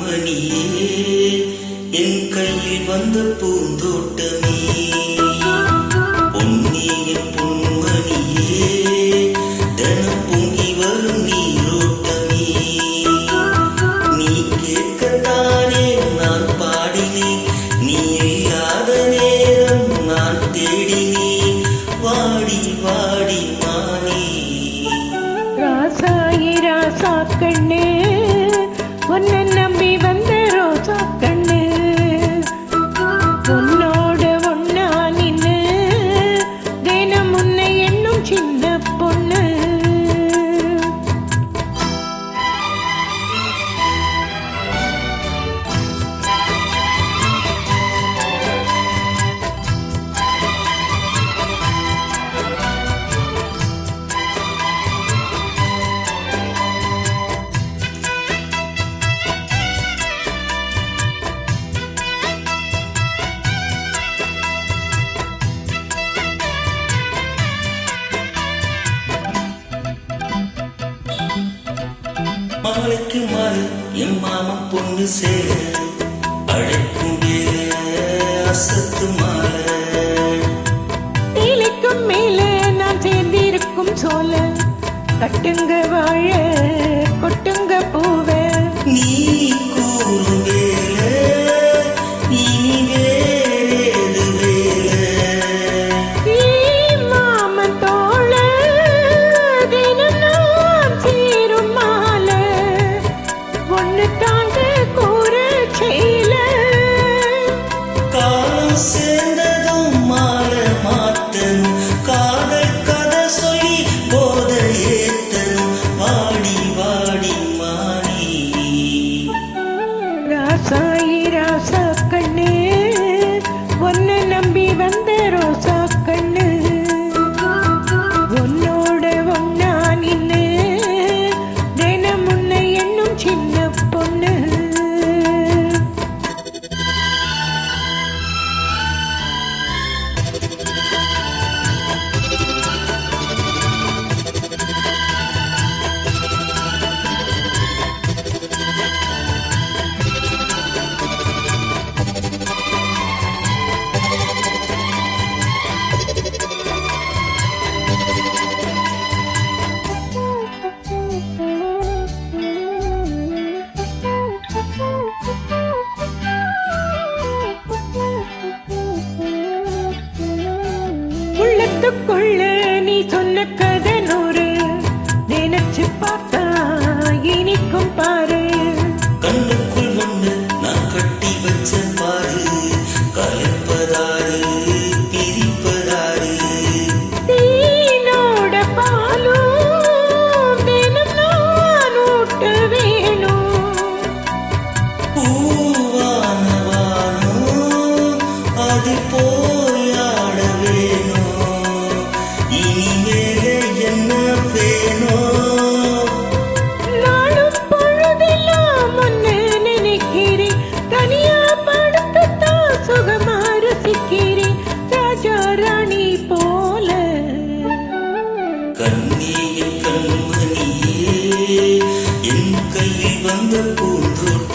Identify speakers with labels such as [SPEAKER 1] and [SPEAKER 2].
[SPEAKER 1] பொன்மணியே என் கையில் வந்த பூந்தோட்டமே பொன்னிய பொன்மணியே தினம் பொங்கி வரும் நீரோட்டமே நீ கேட்கத்தானே நான் பாடினேன் நீ இல்லாத நேரம் நான் தேடினேன் வாடி வாடி மானே
[SPEAKER 2] ராசாயி ராசா கண்ணு உன்னை நம்பி வந்த ரோசா கண்ணு உன்னோட ஒன்னா நின்னு தினம் உன்னை என்னும் சின்ன பொண்ணு
[SPEAKER 1] மாலைக்கு மாலை என் மாமா பொண்ணு சேர அழைக்கும் வேல அசத்து மாலை
[SPEAKER 2] நீலைக்கும் மேலே நான் சேர்ந்திருக்கும் சோல கட்டுங்க வாழ கொட்டுங்க பூவ
[SPEAKER 1] நீ கூறும் வேல இனி வேறு வேல
[SPEAKER 2] மாமன் தோழ தினம் நான் சேரும் மாலை ஒன்னு தாங்க கூற செய்யல
[SPEAKER 1] காலம் சேர்ந்ததும் மாலை மாத்தனும் காதல் கதை சொல்லி போதை ஏத்தனும் வாடி வாடி மாறி
[SPEAKER 2] ராசாயி ராசா கண்ணு உன்னை நம்பி வந்த ரோசா கண்ணு உன்னோட ஒன்னா நின்னு தினம் உன்னை என்னும் சின்ன பொண்ணு உள்ளத்துக்குள்ள நீ சொன்ன கதை நூறு நினைச்சு பார்த்தா இனிக்கும் பாரு
[SPEAKER 1] கண்ணுக்குள் ஒண்ணு நான் கட்டி வச்ச பாரு கலப்பதாரு பிரிப்பதாரு
[SPEAKER 2] தீனோட பாலும் தினம் நான் ஊட்ட வேணும்
[SPEAKER 1] பூவானவானோ அது போயாட வேணும் இனிமேலே என்ன வேணும்
[SPEAKER 2] நானும் பொழுதெல்லாம் ஒன்னு நினைக்கிறேன் தனியா படுத்துத்தான் சுகமா ரசிக்கிறேன் ராஜா ராணி போல
[SPEAKER 1] கண்ணியின் கண்மணியே என் கையில் வந்த பூந்தோட்ட